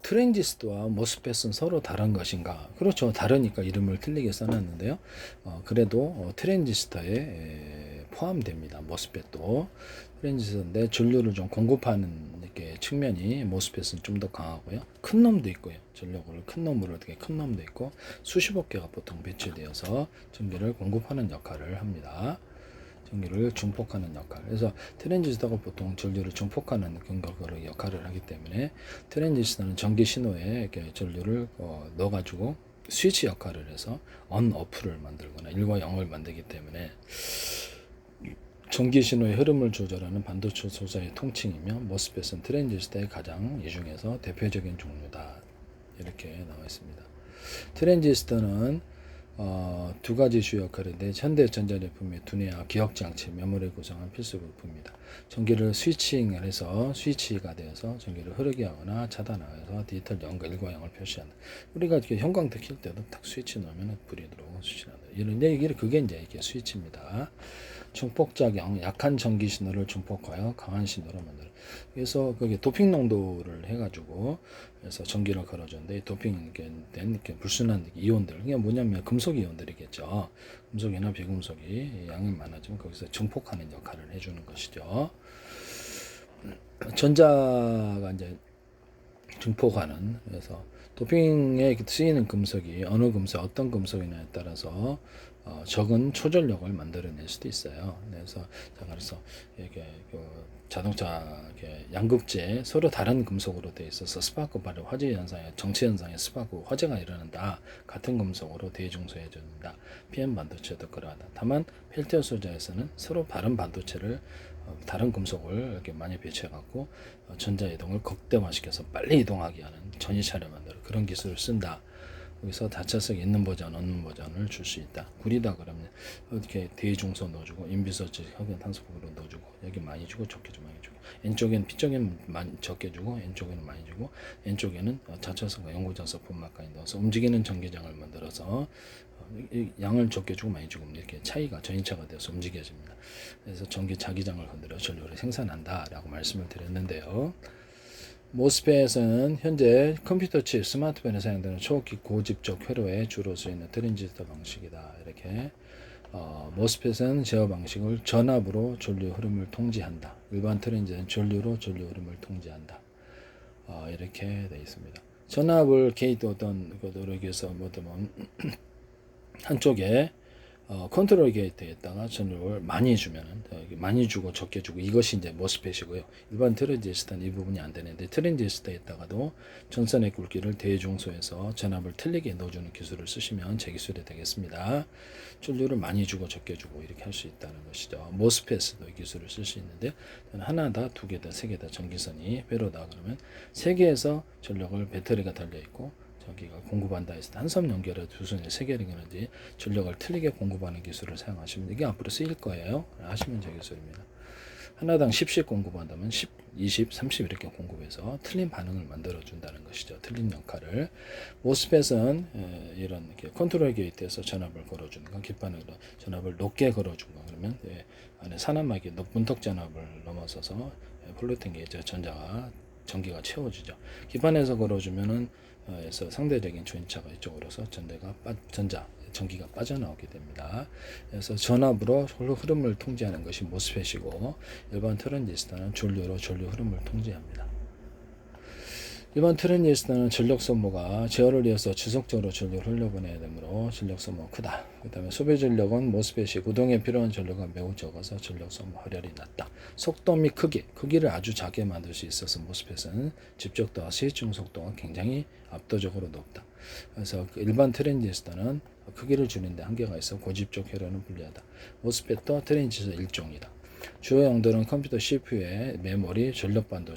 트랜지스터와 모스펫은 서로 다른 것인가? 그렇죠. 다르니까 이름을 틀리게 써놨는데요. 그래도 트랜지스터에 포함됩니다. 모스펫도. 트랜지스터인데 전류를 좀 공급하는 이렇게 측면이 모스펫은 좀 더 강하고요. 큰 놈도 있고요. 전력을 큰 놈으로 되게 큰 놈도 있고 수십억 개가 보통 배치되어서 전기를 공급하는 역할을 합니다. 전기를 중폭하는 역할. 그래서 트랜지스터가 보통 전류를 중폭하는 그런 역할을 하기 때문에 트랜지스터는 전기 신호에 이렇게 전류를 넣어가지고 스위치 역할을 해서 on, off를 만들거나 1과 0을 만들기 때문에 전기 신호의 흐름을 조절하는 반도체 소자의 통칭이며 모스펫은 트랜지스터의 가장 이 중에서 대표적인 종류다. 이렇게 나와 있습니다. 트랜지스터는 두 가지 주요 역할인데 현대 전자제품의 두뇌와 기억장치, 메모리를 구성한 필수 부품입니다. 전기를 스위칭을 해서 스위치가 되어서 전기를 흐르게 하거나 차단하여서 디지털 0과 1과 0을 표시한다. 우리가 이렇게 형광등 켤 때도 딱 스위치 넣으면 불이 들어오고 스위치한다. 그게 이제 이게 스위치입니다. 중폭작용, 약한 전기 신호를 중폭하여 강한 신호로 만들어. 그래서 거기 도핑 농도를 해가지고 그래서 전기를 걸어주는데 도핑된 이렇게 불순한 이온들, 그게 뭐냐면 금속 이온들이겠죠. 금속이나 비금속이 양이 많아지면 거기서 증폭하는 역할을 해주는 것이죠. 전자가 이제 증폭하는, 그래서 도핑에 쓰이는 금속이 어느 금속, 어떤 금속이냐에 따라서 적은 초전력을 만들어낼 수도 있어요. 그래서 이게 자동차 양극재 서로 다른 금속으로 되어 있어서 스파크 발효 화재 현상에 정체 현상에 스파크 화재가 일어난다. 같은 금속으로 대중소해 줍니다. PM 반도체도 그러하다. 다만 펠티어 소자에서는 서로 다른 반도체를 다른 금속을 이렇게 많이 배치해 갖고 전자 이동을 극대화시켜서 빨리 이동하게 하는 전이차를 만들어 그런 기술을 쓴다. 여기서 다차석 있는 버전, 없는 버전을 줄 수 있다. 구리다 그러면 어떻게 대중소 넣어주고 인비서치 흑연 탄소폭으로 넣어주고 여기 많이 주고 적게 주고 많이 주고 N쪽에는 P쪽에는 적게 주고 N쪽에는 많이 주고 N쪽에는 자차석과 연고자석 분막까지 넣어서 움직이는 전기장을 만들어서 양을 적게 주고 많이 주고 이렇게 차이가 전이차가 되어서 움직여집니다. 그래서 전기 자기장을 건드려 전류를 생산한다라고 말씀을 드렸는데요. 모스펫은 현재 컴퓨터 칩, 스마트폰에 사용되는 초고집적 회로에 주로 쓰이는 트랜지스터 방식이다. 이렇게 모스펫은 제어 방식을 전압으로 전류 흐름을 통제한다. 일반 트랜지스터는 전류로 전류 흐름을 통제한다. 이렇게 되어 있습니다. 전압을 게이트 어떤 것으로 해서 뭐든 한쪽에 컨트롤 게이트에다가 전류를 많이 주면은 많이 주고 적게 주고 이것이 이제 모스펫이고요. 일반 트랜지스터는 이 부분이 안 되는데 트랜지스터에다가도 전선의 굵기를 대중소에서 전압을 틀리게 넣어주는 기술을 쓰시면 제 기술이 되겠습니다. 전류를 많이 주고 적게 주고 이렇게 할 수 있다는 것이죠. 모스펫도 이 기술을 쓸 수 있는데 하나다, 두 개다, 세 개다 전기선이 회로다 그러면 세 개에서 전력을 배터리가 달려 있고 저기가 공급한다 해서 한섬 연결해 두 손에 세 개를 연결하지 전력을 틀리게 공급하는 기술을 사용하시면 이게 앞으로 쓰일 거예요. 하시면 제 기술입니다. 하나당 10씩 공급한다면 10, 20, 30 이렇게 공급해서 틀린 반응을 만들어 준다는 것이죠. 틀린 역할을. 모스펫은 이런 이렇게 컨트롤 게이트에서 전압을 걸어주는 건 기판으로 전압을 높게 걸어준 거 그러면 안에 산화막이 문턱 전압을 넘어서서 플로팅 게이트 전기가 채워지죠. 기판에서 걸어주면은 에서 상대적인 전차가 이쪽으로서 전기가 빠져나오게 됩니다. 그래서 전압으로 흐름을 통제하는 것이 모스펫이고 일반 트랜지스터는 전류로 전류 흐름을 통제합니다. 일반 트랜지스터는 전력 소모가 제어를 위해서 지속적으로 전류를 흘려보내야 되므로 전력 소모가 크다. 그 다음에 소비 전력은 모스펫이 구동에 필요한 전류가 매우 적어서 전력 소모 허혈이 낮다. 속도 및 크기를 아주 작게 만들 수 있어서 모스펫은 집적도와 스위칭 속도가 굉장히 압도적으로 높다. 그래서 일반 트랜지스터는 크기를 줄이는데 한계가 있어 고집적 회로는 불리하다. 모스펫도 트랜지스터 일종이다. 주요 용도는 컴퓨터 CPU의 메모리, 전력반도